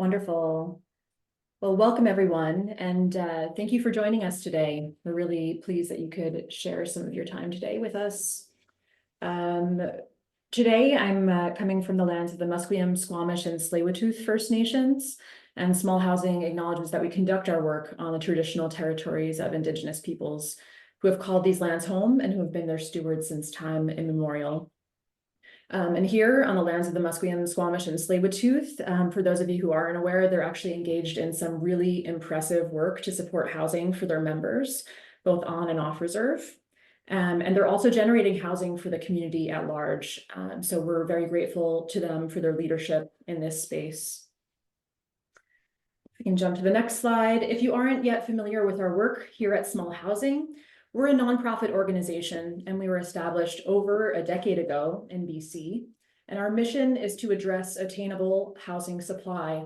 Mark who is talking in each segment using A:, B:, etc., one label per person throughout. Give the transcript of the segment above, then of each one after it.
A: Wonderful. Well, welcome everyone, and thank you for joining us today. We're really pleased that you could share some of your time today with us. Today, I'm coming from the lands of the Musqueam, Squamish, and Tsleil-Waututh First Nations, and Small Housing acknowledges that we conduct our work on the traditional territories of Indigenous peoples who have called these lands home and who have been their stewards since time immemorial. And here on the lands of the Musqueam, Squamish, and Tsleil-Waututh, for those of you who aren't aware, they're actually engaged in some really impressive work to support housing for their members, both on and off reserve. And they're also generating housing for the community at large. So we're very grateful to them for their leadership in this space. If we can jump to the next slide. If you aren't yet familiar with our work here at Small Housing, we're a nonprofit organization, and we were established over a decade ago in BC. And our mission is to address attainable housing supply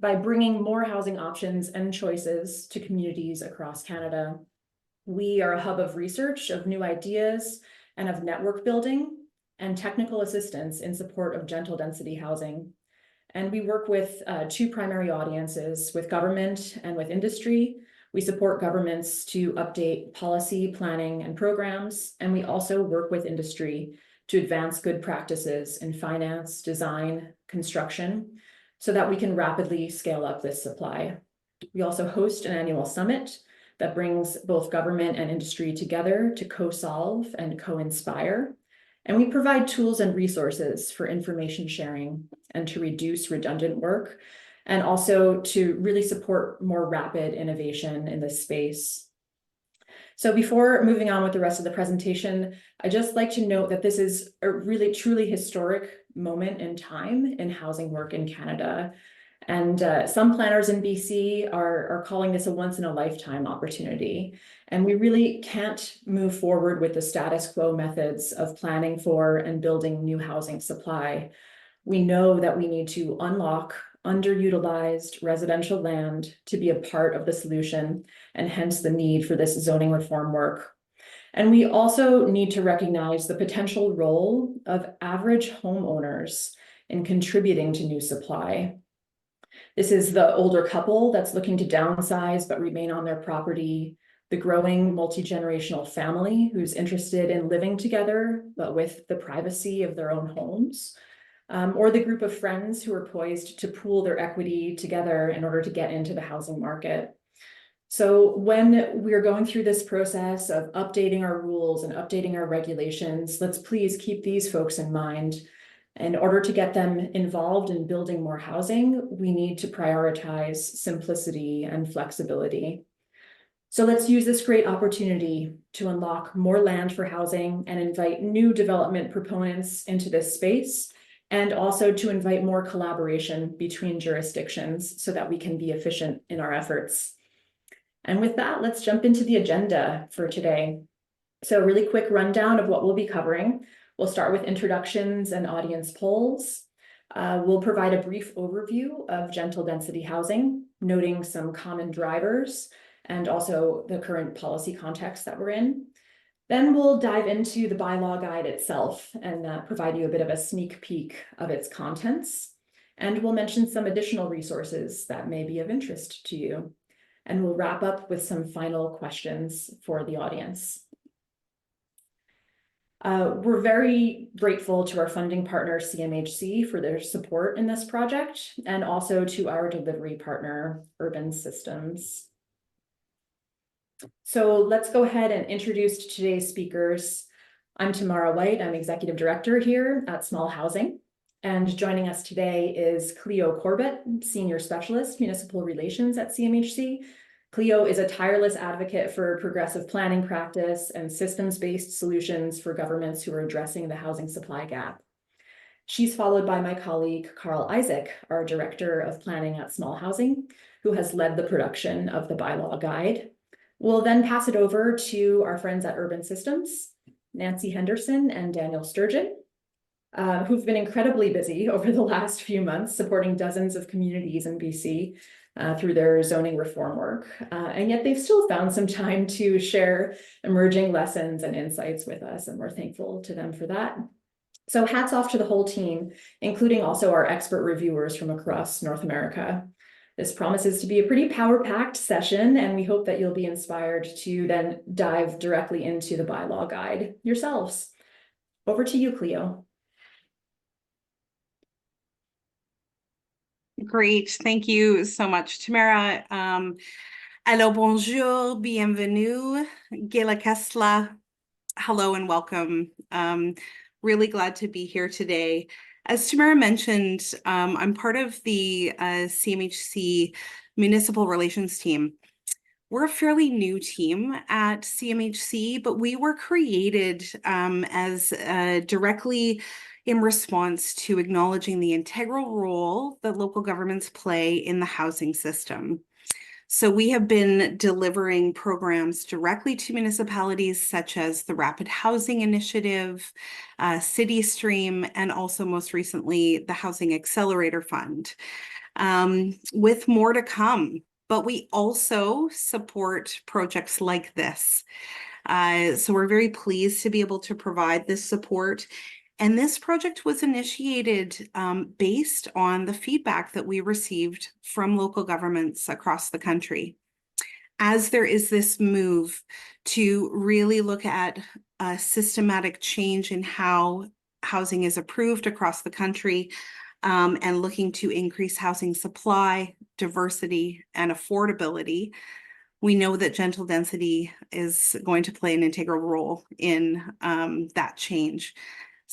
A: by bringing more housing options and choices to communities across Canada. We are a hub of research, of new ideas, and of network building and technical assistance in support of gentle density housing. And we work with two primary audiences, with government and with industry. We support governments to update policy, planning, and programs, and we also work with industry to advance good practices in finance, design, construction, so that we can rapidly scale up this supply. We also host an annual summit that brings both government and industry together to co-solve and co-inspire. And we provide tools and resources for information sharing and to reduce redundant work, and also to really support more rapid innovation in this space. So before moving on with the rest of the presentation, I'd just like to note that this is a really truly historic moment in time in housing work in Canada. And some planners in BC are calling this a once-in-a-lifetime opportunity. And we really can't move forward with the status quo methods of planning for and building new housing supply. We know that we need to unlock underutilized residential land to be a part of the solution, and hence the need for this zoning reform work. And we also need to recognize the potential role of average homeowners in contributing to new supply. This is the older couple that's looking to downsize but remain on their property, the growing multi-generational family who's interested in living together but with the privacy of their own homes, or the group of friends who are poised to pool their equity together in order to get into the housing market. So when we're going through this process of updating our rules and updating our regulations, let's please keep these folks in mind. In order to get them involved in building more housing, we need to prioritize simplicity and flexibility. So let's use this great opportunity to unlock more land for housing and invite new development proponents into this space, and also to invite more collaboration between jurisdictions so that we can be efficient in our efforts. And with that, let's jump into the agenda for today. So a really quick rundown of what we'll be covering. We'll start with introductions and audience polls. We'll provide a brief overview of gentle density housing, noting some common drivers and also the current policy context that we're in. Then we'll dive into the bylaw guide itself and provide you a bit of a sneak peek of its contents. And we'll mention some additional resources that may be of interest to you. And we'll wrap up with some final questions for the audience. We're very grateful to our funding partner, CMHC, for their support in this project, and also to our delivery partner, Urban Systems. So let's go ahead and introduce today's speakers. I'm Tamara White. I'm Executive Director here at Small Housing. And joining us today is Cleo Corbett, Senior Specialist, Municipal Relations at CMHC. Cleo is a tireless advocate for progressive planning practice and systems-based solutions for governments who are addressing the housing supply gap. She's followed by my colleague, Carl Isaac, our Director of Planning at Small Housing, who has led the production of the bylaw guide. We'll then pass it over to our friends at Urban Systems, Nancy Henderson and Daniel Sturgeon, who've been incredibly busy over the last few months supporting dozens of communities in BC through their zoning reform work. And yet they've still found some time to share emerging lessons and insights with us, and we're thankful to them for that. So hats off to the whole team, including also our expert reviewers from across North America. This promises to be a pretty power-packed session, and we hope that you'll be inspired to then dive directly into the bylaw guide yourselves. Over to you, Cleo.
B: Great. Thank you so much, Tamara. Alors, bonjour, bienvenue, Gela Kessler. Hello and welcome. Really glad to be here today. As Tamara mentioned, I'm part of the CMHC Municipal Relations team. We're a fairly new team at CMHC, but we were created as directly in response to acknowledging the integral role that local governments play in the housing system. So we have been delivering programs directly to municipalities such as the Rapid Housing Initiative, City Stream, and also most recently the Housing Accelerator Fund, with more to come. But we also support projects like this. So we're very pleased to be able to provide this support. And this project was initiated based on the feedback that we received from local governments across the country. As there is this move to really look at a systematic change in how housing is approved across the country, and looking to increase housing supply, diversity, and affordability, we know that gentle density is going to play an integral role in that change.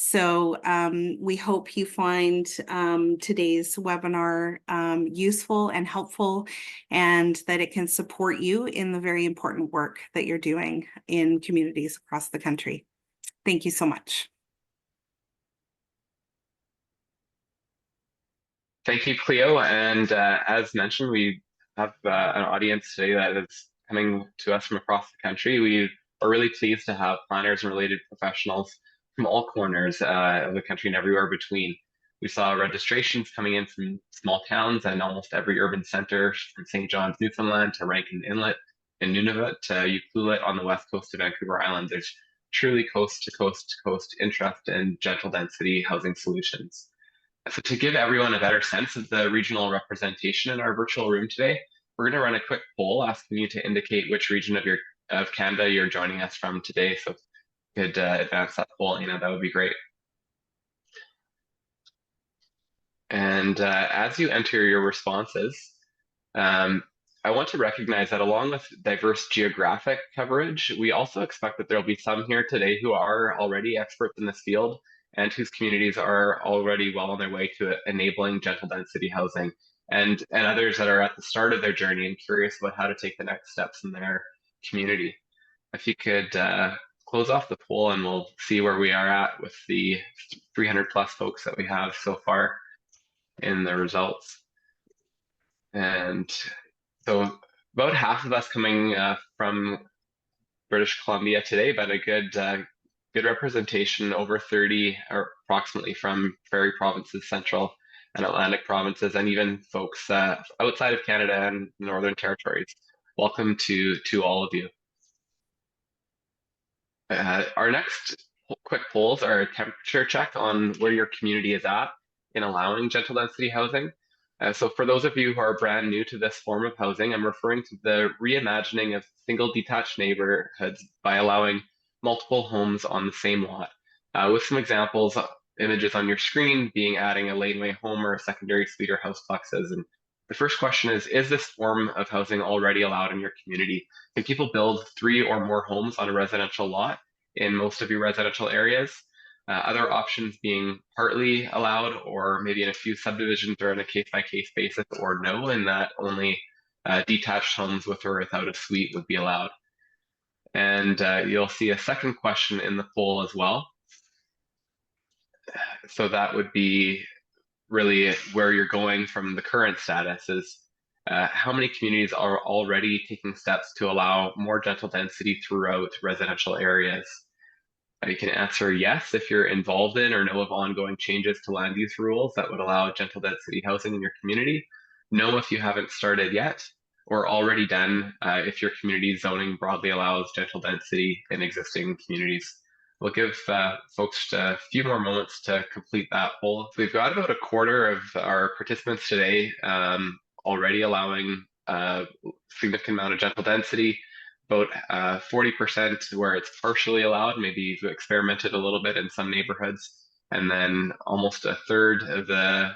B: So we hope you find today's webinar useful and helpful, and that it can support you in the very important work that you're doing in communities across the country. Thank you so much.
C: Thank you, Cleo. And as mentioned, we have an audience today that is coming to us from across the country. We are really pleased to have planners and related professionals from all corners of the country and everywhere between. We saw registrations coming in from small towns and almost every urban center, from St. John's, Newfoundland to Rankin Inlet in Nunavut to Ucluelet on the west coast of Vancouver Island. There's truly coast to coast interest in gentle density housing solutions. So to give everyone a better sense of the regional representation in our virtual room today, we're going to run a quick poll asking you to indicate which region of Canada you're joining us from today. So if you could advance that poll, Anna, that would be great. And as you enter your responses, I want to recognize that along with diverse geographic coverage, we also expect that there'll be some here today who are already experts in this field and whose communities are already well on their way to enabling gentle density housing, and others that are at the start of their journey and curious about how to take the next steps in their community. If you could close off the poll, and we'll see where we are at with the 300 plus folks that we have so far in the results. And so about half of us coming from British Columbia today, but a good representation, over 30 or approximately from Prairie provinces, Central and Atlantic provinces, and even folks outside of Canada and Northern Territories. Welcome to all of you. Our next quick polls are a temperature check on where your community is at in allowing gentle density housing. So for those of you who are brand new to this form of housing, I'm referring to the reimagining of single detached neighborhoods by allowing multiple homes on the same lot. With some examples, images on your screen being adding a laneway home or a secondary suite or house plexes. And the first question is this form of housing already allowed in your community? Can people build 3 or more homes on a residential lot in most of your residential areas? Other options being partly allowed, or maybe in a few subdivisions or on a case-by-case basis, or no, in that only detached homes with or without a suite would be allowed. And you'll see a second question in the poll as well. So that would be really where you're going from the current status is how many communities are already taking steps to allow more gentle density throughout residential areas. You can answer yes if you're involved in or know of ongoing changes to land use rules that would allow gentle density housing in your community. No if you haven't started yet, or already done if your community zoning broadly allows gentle density in existing communities. We'll give folks a few more moments to complete that poll. We've got about a quarter of our participants today already allowing a significant amount of gentle density, about 40% where it's partially allowed, maybe you've experimented a little bit in some neighborhoods, and then almost a third of the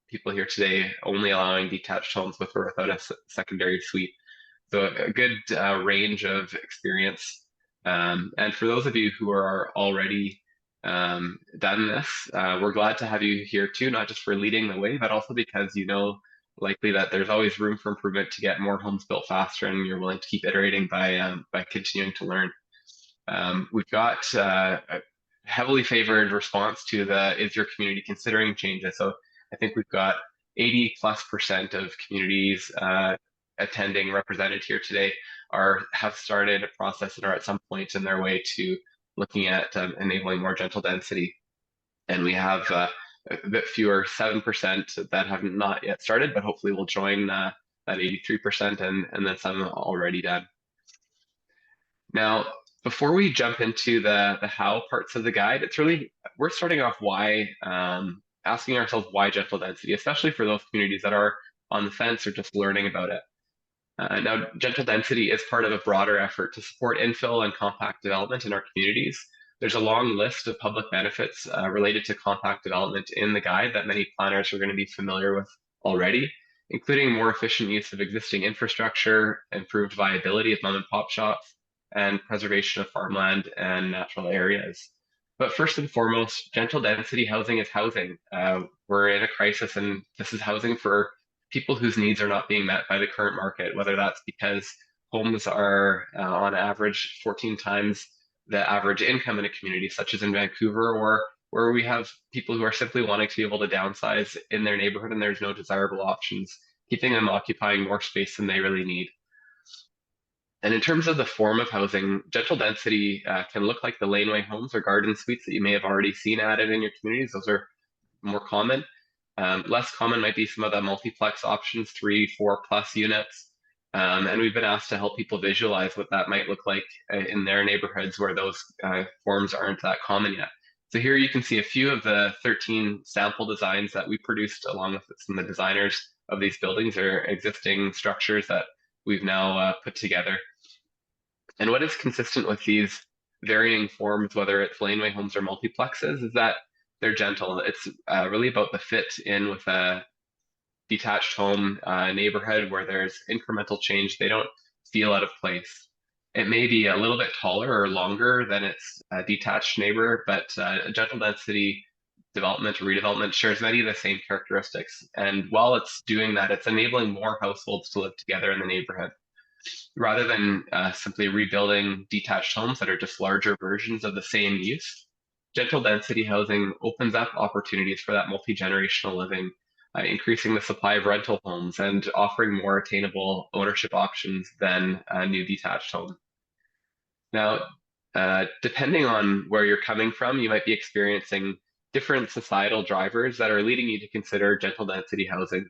C: people here today only allowing detached homes with or without a secondary suite. So a good range of experience. And for those of you who are already done this, we're glad to have you here too, not just for leading the way, but also because you know likely that there's always room for improvement to get more homes built faster, and you're willing to keep iterating by continuing to learn. We've got a heavily favored response to the is your community considering changes. So I think we've got 80+% of communities attending represented here today have started a process and are at some point in their way to looking at enabling more gentle density. And we have a bit fewer, 7% that have not yet started, but hopefully will join that 83% and then some already done. Now, before we jump into the how parts of the guide, it's really, we're starting off asking ourselves why gentle density, especially for those communities that are on the fence or just learning about it. Now, gentle density is part of a broader effort to support infill and compact development in our communities. There's a long list of public benefits related to compact development in the guide that many planners are going to be familiar with already, including more efficient use of existing infrastructure, improved viability of mom and pop shops, and preservation of farmland and natural areas. But first and foremost, gentle density housing is housing. We're in a crisis, and this is housing for people whose needs are not being met by the current market, whether that's because homes are on average 14 times the average income in a community, such as in Vancouver, or where we have people who are simply wanting to be able to downsize in their neighborhood and there's no desirable options, keeping them occupying more space than they really need. And in terms of the form of housing, gentle density can look like the laneway homes or garden suites that you may have already seen added in your communities. Those are more common. Less common might be some of the multiplex options, 3, 4+ units. And we've been asked to help people visualize what that might look like in their neighborhoods where those forms aren't that common yet. So here you can see a few of the 13 sample designs that we produced along with some of the designers of these buildings or existing structures that we've now put together. And what is consistent with these varying forms, whether it's laneway homes or multiplexes, is that they're gentle. It's really about the fit in with a detached home neighborhood where there's incremental change. They don't feel out of place. It may be a little bit taller or longer than its detached neighbor, but gentle density development or redevelopment shares many of the same characteristics. And while it's doing that, it's enabling more households to live together in the neighborhood. Rather than simply rebuilding detached homes that are just larger versions of the same use, gentle density housing opens up opportunities for that multi-generational living, increasing the supply of rental homes and offering more attainable ownership options than a new detached home. Now, depending on where you're coming from, you might be experiencing different societal drivers that are leading you to consider gentle density housing,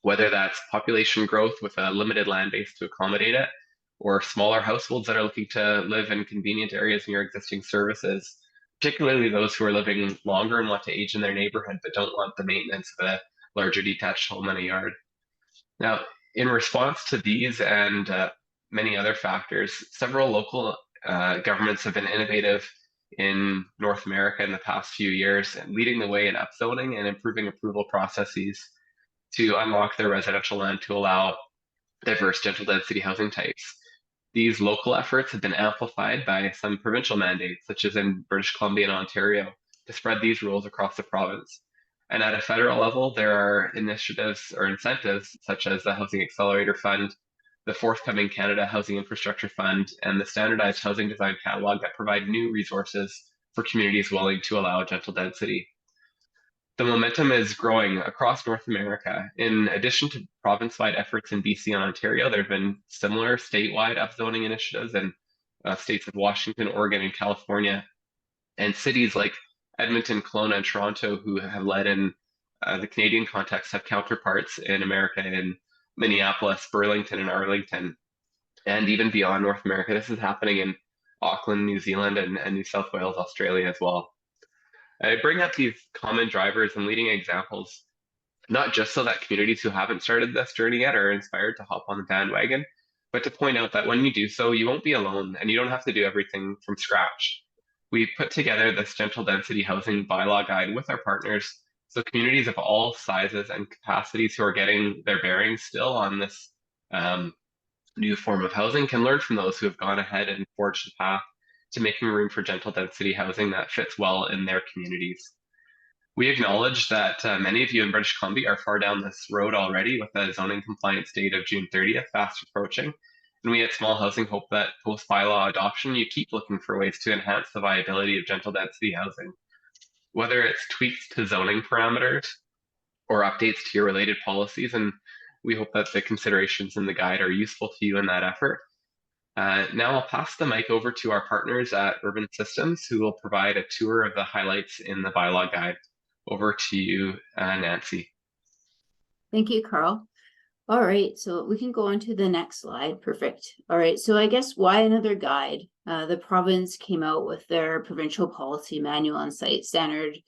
C: whether that's population growth with a limited land base to accommodate it, or smaller households that are looking to live in convenient areas near existing services, particularly those who are living longer and want to age in their neighborhood but don't want the maintenance of a larger detached home in a yard. Now, in response to these and many other factors, several local governments have been innovative in North America in the past few years, and leading the way in upzoning and improving approval processes to unlock their residential land to allow diverse gentle density housing types. These local efforts have been amplified by some provincial mandates, such as in British Columbia and Ontario, to spread these rules across the province. And at a federal level, there are initiatives or incentives such as the Housing Accelerator Fund, the forthcoming Canada Housing Infrastructure Fund, and the Standardized Housing Design Catalog that provide new resources for communities willing to allow gentle density. The momentum is growing across North America. In addition to province-wide efforts in BC and Ontario, there have been similar statewide upzoning initiatives in states of Washington, Oregon, and California, and cities like Edmonton, Kelowna, and Toronto, who have led in the Canadian context, have counterparts in America in Minneapolis, Burlington, and Arlington, and even beyond North America. This is happening in Auckland, New Zealand, and New South Wales, Australia as well. I bring up these common drivers and leading examples not just so that communities who haven't started this journey yet are inspired to hop on the bandwagon, but to point out that when you do so, you won't be alone and you don't have to do everything from scratch. We put together this gentle density housing bylaw guide with our partners, so communities of all sizes and capacities who are getting their bearings still on this new form of housing can learn from those who have gone ahead and forged the path to making room for gentle density housing that fits well in their communities. We acknowledge that many of you in British Columbia are far down this road already, with the zoning compliance date of June 30th fast approaching. And we at Small Housing hope that post bylaw adoption, you keep looking for ways to enhance the viability of gentle density housing. Whether it's tweaks to zoning parameters or updates to your related policies, and we hope that the considerations in the guide are useful to you in that effort. Now I'll pass the mic over to our partners at Urban Systems, who will provide a tour of the highlights in the bylaw guide. Over to you, Nancy.
D: Thank you, Carl. All right, so we can go on to the next slide. Perfect. All right, so I guess why another guide? The province came out with their provincial policy manual on site standard,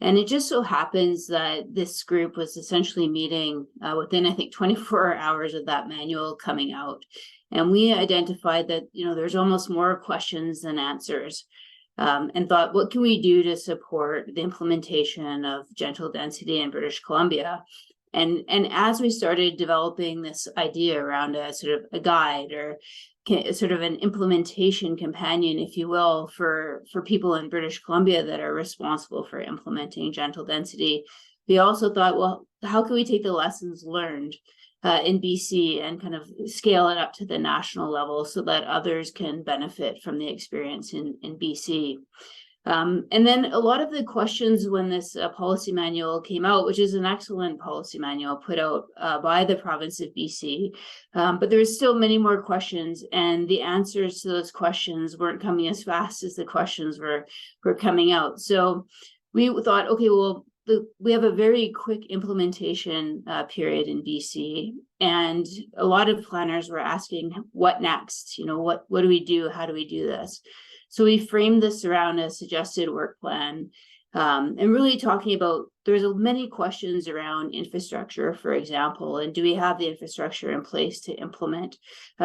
D: and it just so happens that this group was essentially meeting within, I think, 24 hours of that manual coming out. And we identified that, there's almost more questions than answers. And thought, what can we do to support the implementation of gentle density in British Columbia? And as we started developing this idea around a sort of a guide or sort of an implementation companion, if you will, for people in British Columbia that are responsible for implementing gentle density, we also thought, well, how can we take the lessons learned in BC and kind of scale it up to the national level so that others can benefit from the experience in BC. And then a lot of the questions when this policy manual came out, which is an excellent policy manual put out by the province of BC, but there's still many more questions, and the answers to those questions weren't coming as fast as the questions were coming out. So we thought, okay, well, we have a very quick implementation period in BC, and a lot of planners were asking, what next? What do we do? How do we do this? So we framed this around a suggested work plan, and really talking about, there's many questions around infrastructure, for example, and do we have the infrastructure in place to implement?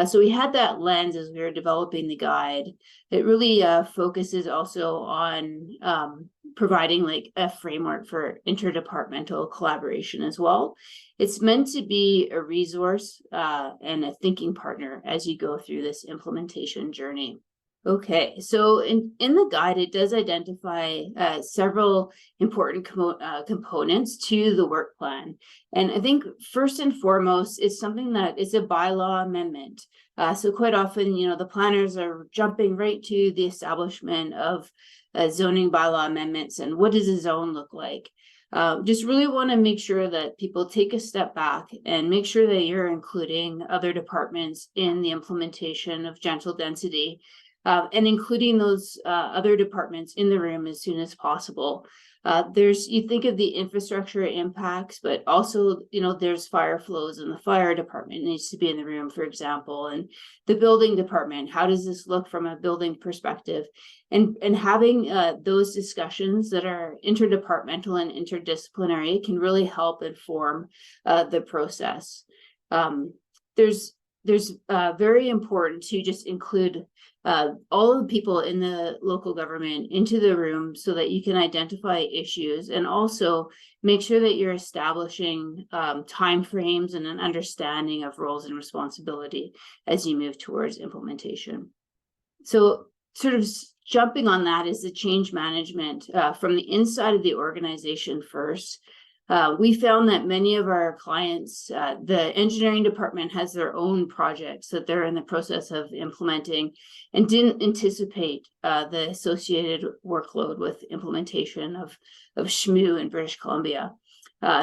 D: So we had that lens as we were developing the guide. It really focuses also on providing like a framework for interdepartmental collaboration as well. It's meant to be a resource and a thinking partner as you go through this implementation journey. Okay, so in the guide, it does identify several important components to the work plan. And I think first and foremost, it's something that is a bylaw amendment. So quite often, the planners are jumping right to the establishment of zoning bylaw amendments and what does a zone look like. Just really want to make sure that people take a step back and make sure that you're including other departments in the implementation of gentle density. And including those other departments in the room as soon as possible. You think of the infrastructure impacts, but also, there's fire flows, and the fire department needs to be in the room, for example, and the building department. How does this look from a building perspective? And having those discussions that are interdepartmental and interdisciplinary can really help inform the process. There's very important to just include all of the people in the local government into the room so that you can identify issues and also make sure that you're establishing timeframes and an understanding of roles and responsibility as you move towards implementation. So sort of jumping on that is the change management from the inside of the organization first. We found that many of our clients, the engineering department has their own projects that they're in the process of implementing and didn't anticipate the associated workload with implementation of SHMU in British Columbia.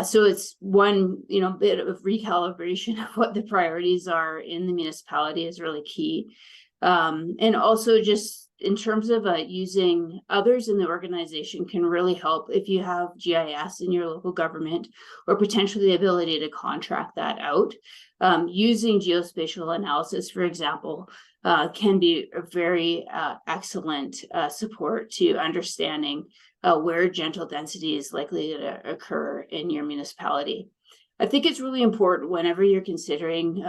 D: So it's one, bit of recalibration of what the priorities are in the municipality is really key. And also just in terms of using others in the organization can really help if you have GIS in your local government or potentially the ability to contract that out. Using geospatial analysis, for example, can be a very excellent support to understanding where gentle density is likely to occur in your municipality. I think it's really important whenever you're considering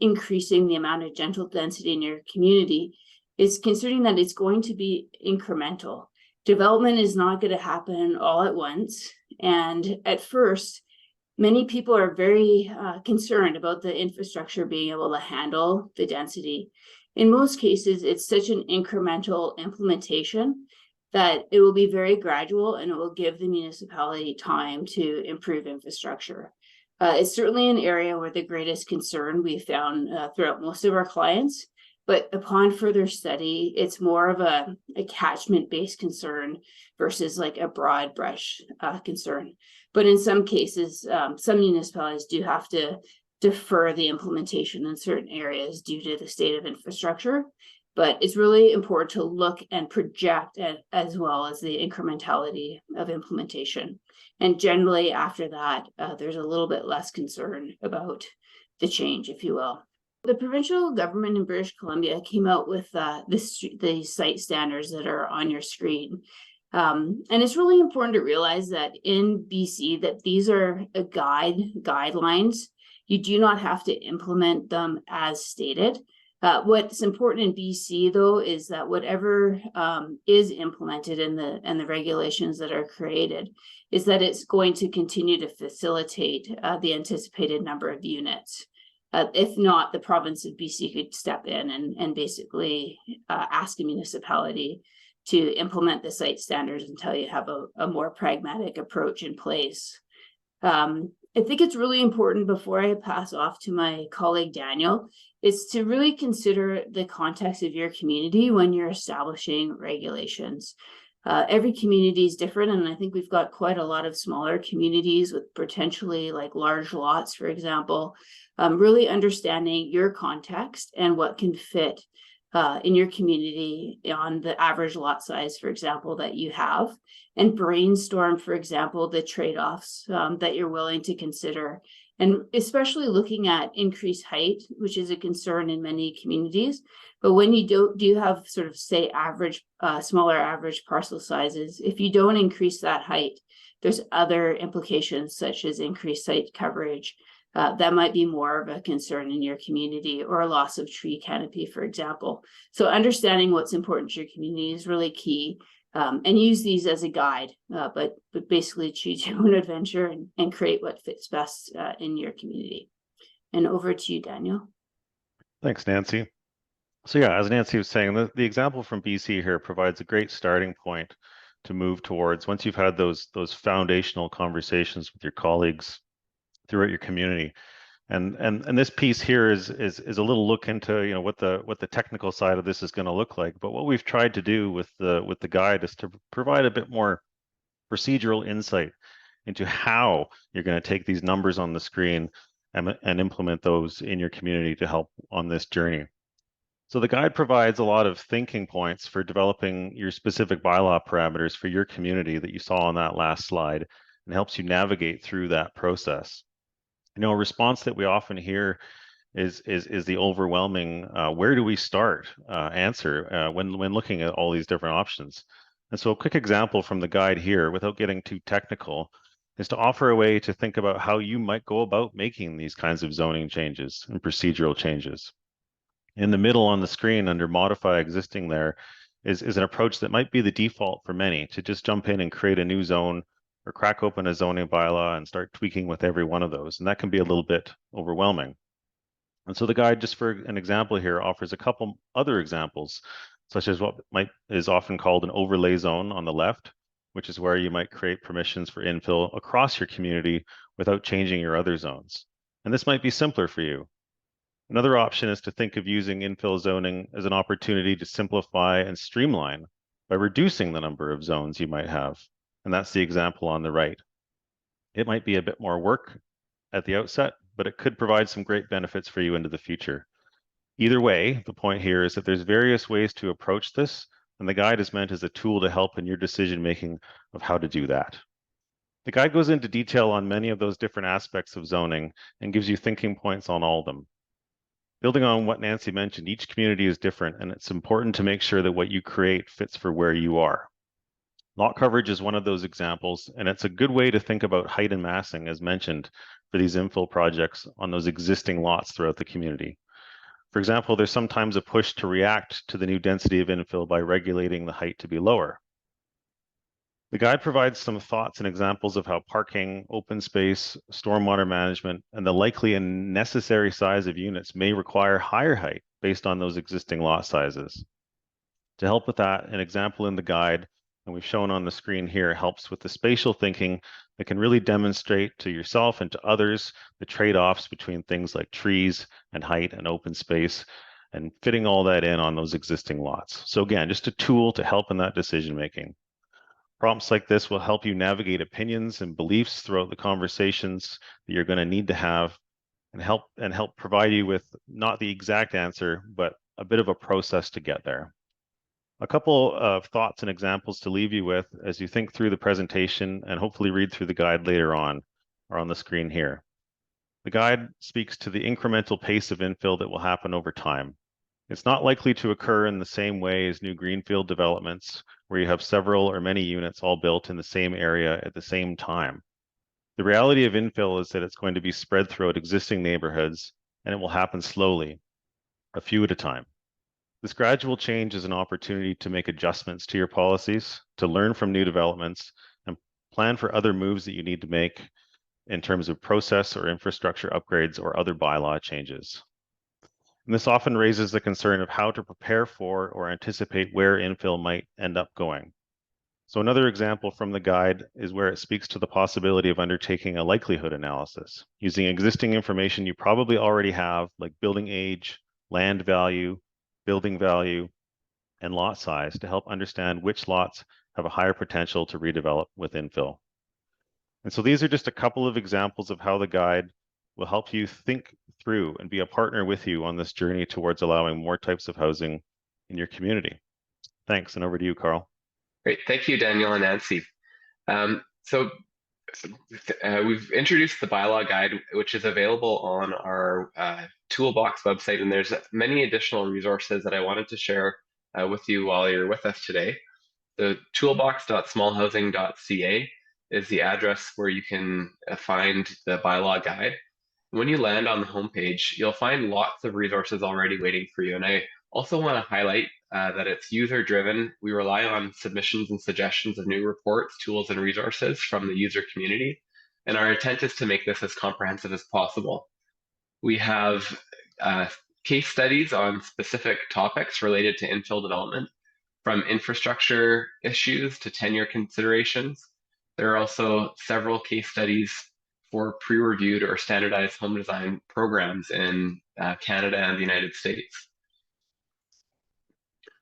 D: increasing the amount of gentle density in your community, is considering that it's going to be incremental. Development is not going to happen all at once. And at first, many people are very concerned about the infrastructure being able to handle the density. In most cases, it's such an incremental implementation that it will be very gradual and it will give the municipality time to improve infrastructure. It's certainly an area where the greatest concern we found throughout most of our clients, but upon further study, it's more of a catchment-based concern versus like a broad brush concern. But in some cases, some municipalities do have to defer the implementation in certain areas due to the state of infrastructure. But it's really important to look and project as well as the incrementality of implementation. And generally after that, there's a little bit less concern about the change, if you will. The provincial government in British Columbia came out with the site standards that are on your screen. And it's really important to realize that in BC that these are guidelines. You do not have to implement them as stated. What's important in BC though is that whatever is implemented in the regulations that are created is that it's going to continue to facilitate the anticipated number of units. If not, the province of BC could step in and basically ask a municipality to implement the site standards until you have a more pragmatic approach in place. I think it's really important before I pass off to my colleague Daniel, is to really consider the context of your community when you're establishing regulations. Every community is different, and I think we've got quite a lot of smaller communities with potentially like large lots, for example. Really understanding your context and what can fit in your community on the average lot size, for example, that you have, and brainstorm, for example, the trade-offs that you're willing to consider. And especially looking at increased height, which is a concern in many communities. But when you do have sort of say average, smaller average parcel sizes, if you don't increase that height, there's other implications such as increased site coverage. That might be more of a concern in your community, or a loss of tree canopy, for example. So understanding what's important to your community is really key, and use these as a guide, but basically choose your own adventure and create what fits best in your community. And over to you, Daniel.
E: Thanks, Nancy. So yeah, as Nancy was saying, the example from BC here provides a great starting point to move towards once you've had those foundational conversations with your colleagues throughout your community. And this piece here is a little look into what the technical side of this is going to look like. But what we've tried to do with the guide is to provide a bit more procedural insight into how you're going to take these numbers on the screen and implement those in your community to help on this journey. So the guide provides a lot of thinking points for developing your specific bylaw parameters for your community that you saw on that last slide, and helps you navigate through that process. A response that we often hear is the overwhelming where do we start answer when looking at all these different options. And so a quick example from the guide here, without getting too technical, is to offer a way to think about how you might go about making these kinds of zoning changes and procedural changes. In the middle on the screen under modify existing there is an approach that might be the default for many, to just jump in and create a new zone or crack open a zoning bylaw and start tweaking with every one of those. And that can be a little bit overwhelming. And so the guide, just for an example here, offers a couple other examples, such as what is often called an overlay zone on the left, which is where you might create permissions for infill across your community without changing your other zones. And this might be simpler for you. Another option is to think of using infill zoning as an opportunity to simplify and streamline by reducing the number of zones you might have. And that's the example on the right. It might be a bit more work at the outset, but it could provide some great benefits for you into the future. Either way, the point here is that there's various ways to approach this, and the guide is meant as a tool to help in your decision-making of how to do that. The guide goes into detail on many of those different aspects of zoning and gives you thinking points on all of them. Building on what Nancy mentioned, each community is different, and it's important to make sure that what you create fits for where you are. Lot coverage is one of those examples, and it's a good way to think about height and massing, as mentioned, for these infill projects on those existing lots throughout the community. For example, there's sometimes a push to react to the new density of infill by regulating the height to be lower. The guide provides some thoughts and examples of how parking, open space, stormwater management, and the likely and necessary size of units may require higher height based on those existing lot sizes. To help with that, an example in the guide, and we've shown on the screen here, helps with the spatial thinking that can really demonstrate to yourself and to others the trade-offs between things like trees and height and open space and fitting all that in on those existing lots. So again, just a tool to help in that decision making. Prompts like this will help you navigate opinions and beliefs throughout the conversations that you're going to need to have and help provide you with not the exact answer, but a bit of a process to get there. A couple of thoughts and examples to leave you with as you think through the presentation and hopefully read through the guide later on are on the screen here. The guide speaks to the incremental pace of infill that will happen over time. It's not likely to occur in the same way as new greenfield developments, where you have several or many units all built in the same area at the same time. The reality of infill is that it's going to be spread throughout existing neighborhoods, and it will happen slowly, a few at a time. This gradual change is an opportunity to make adjustments to your policies, to learn from new developments, and plan for other moves that you need to make in terms of process or infrastructure upgrades or other bylaw changes. And this often raises the concern of how to prepare for or anticipate where infill might end up going. So another example from the guide is where it speaks to the possibility of undertaking a likelihood analysis, using existing information you probably already have, like building age, land value, building value, and lot size to help understand which lots have a higher potential to redevelop with infill. And so these are just a couple of examples of how the guide will help you think through and be a partner with you on this journey towards allowing more types of housing in your community. Thanks, and over to you, Carl.
C: Great, thank you, Daniel and Nancy. We've introduced the bylaw guide, which is available on our Toolbox website, and there's many additional resources that I wanted to share with you while you're with us today. The toolbox.smallhousing.ca is the address where you can find the bylaw guide. When you land on the homepage, you'll find lots of resources already waiting for you. And I also want to highlight that it's user-driven. We rely on submissions and suggestions of new reports, tools, and resources from the user community. And our intent is to make this as comprehensive as possible. We have case studies on specific topics related to infill development, from infrastructure issues to tenure considerations. There are also several case studies for pre-reviewed or standardized home design programs in Canada and the United States.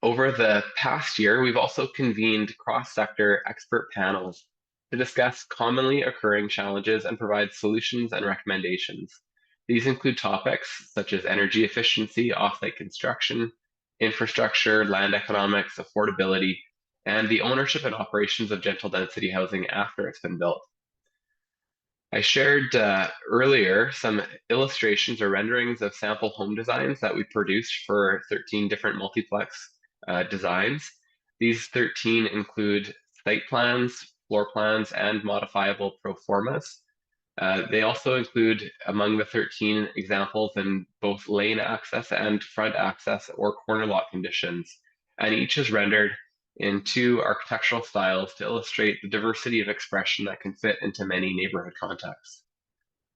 C: Over the past year, we've also convened cross-sector expert panels to discuss commonly occurring challenges and provide solutions and recommendations. These include topics such as energy efficiency, off-site construction, infrastructure, land economics, affordability, and the ownership and operations of gentle density housing after it's been built. I shared earlier some illustrations or renderings of sample home designs that we produced for 13 different multiplex designs. These 13 include site plans, floor plans, and modifiable pro formas. They also include, among the 13 examples, in both lane access and front access or corner lot conditions, and each is rendered in 2 architectural styles to illustrate the diversity of expression that can fit into many neighborhood contexts.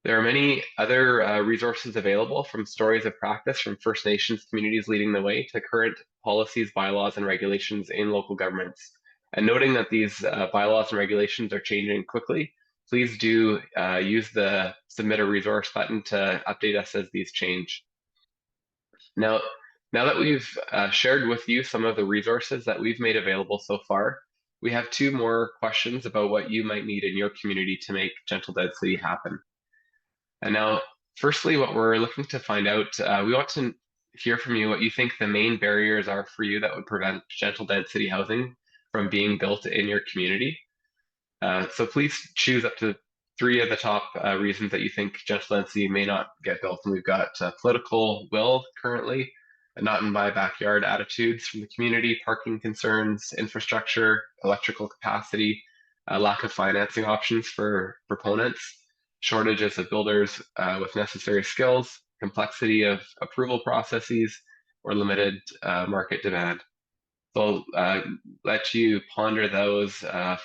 C: There are many other resources available, from stories of practice from First Nations communities leading the way to current policies, bylaws, and regulations in local governments. And noting that these bylaws and regulations are changing quickly, please do use the Submit a Resource button to update us as these change. Now that we've shared with you some of the resources that we've made available so far, we have 2 more questions about what you might need in your community to make gentle density happen. And now, firstly, what we're looking to find out, we want to hear from you what you think the main barriers are for you that would prevent gentle density housing from being built in your community. So please choose up to 3 of the top reasons that you think gentle density may not get built. And we've got political will currently, not in my backyard attitudes from the community, parking concerns, infrastructure, electrical capacity, lack of financing options for proponents, shortages of builders with necessary skills, complexity of approval processes, or limited market demand. So I'll let you ponder those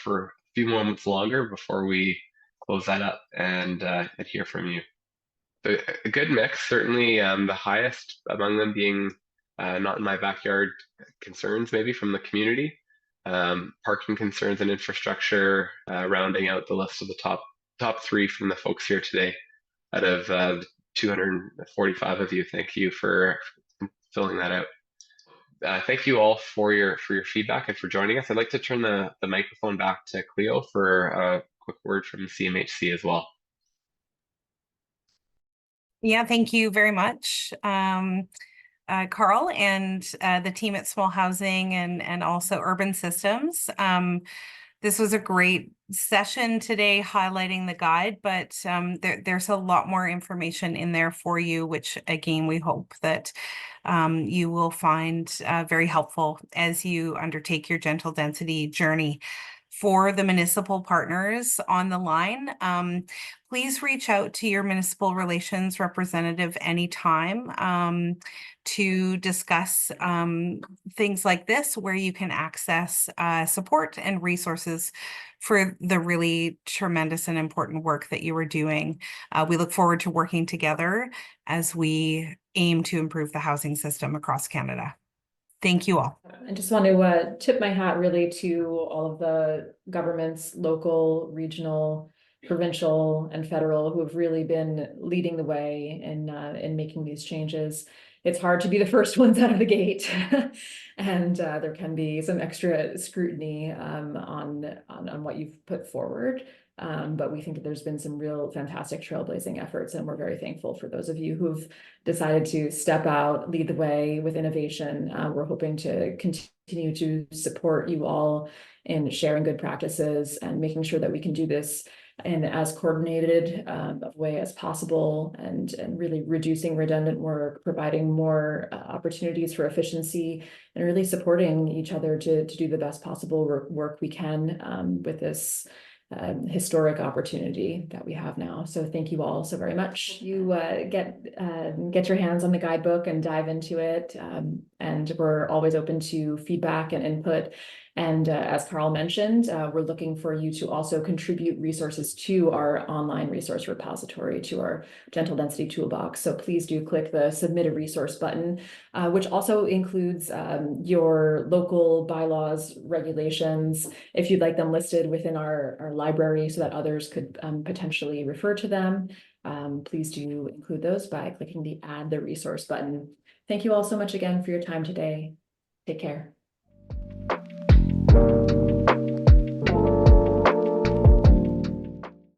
C: for a few moments longer before we close that up and hear from you. A good mix, certainly the highest among them being not in my backyard concerns, maybe from the community, parking concerns and infrastructure, rounding out the list of the top three from the folks here today. Out of 245 of you, thank you for filling that out. Thank you all for your feedback and for joining us. I'd like to turn the microphone back to Cleo for a quick word from CMHC as well.
B: Yeah, thank you very much, Carl, and the team at Small Housing and also Urban Systems. This was a great session today highlighting the guide, but there's a lot more information in there for you, which again, we hope that you will find very helpful as you undertake your gentle density journey. For the municipal partners on the line, please reach out to your municipal relations representative anytime to discuss things like this, where you can access support and resources for the really tremendous and important work that you are doing. We look forward to working together as we aim to improve the housing system across Canada. Thank you all.
A: I just want to tip my hat really to all of the governments, local, regional, provincial, and federal, who have really been leading the way in making these changes. It's hard to be the first ones out of the gate, and there can be some extra scrutiny on what you've put forward. But we think that there's been some real fantastic trailblazing efforts, and we're very thankful for those of you who've decided to step out, lead the way with innovation. We're hoping to continue to support you all in sharing good practices and making sure that we can do this in as coordinated of way as possible, and really reducing redundant work, providing more opportunities for efficiency, and really supporting each other to do the best possible work we can with this historic opportunity that we have now. So thank you all so very much. You get your hands on the guidebook and dive into it, and we're always open to feedback and input. And as Carl mentioned, we're looking for you to also contribute resources to our online resource repository, to our Gentle Density Toolbox. So please do click the Submit a Resource button, which also includes your local bylaws, regulations, if you'd like them listed within our library so that others could potentially refer to them. Please do include those by clicking the Add the Resource button. Thank you all so much again for your time today. Take care.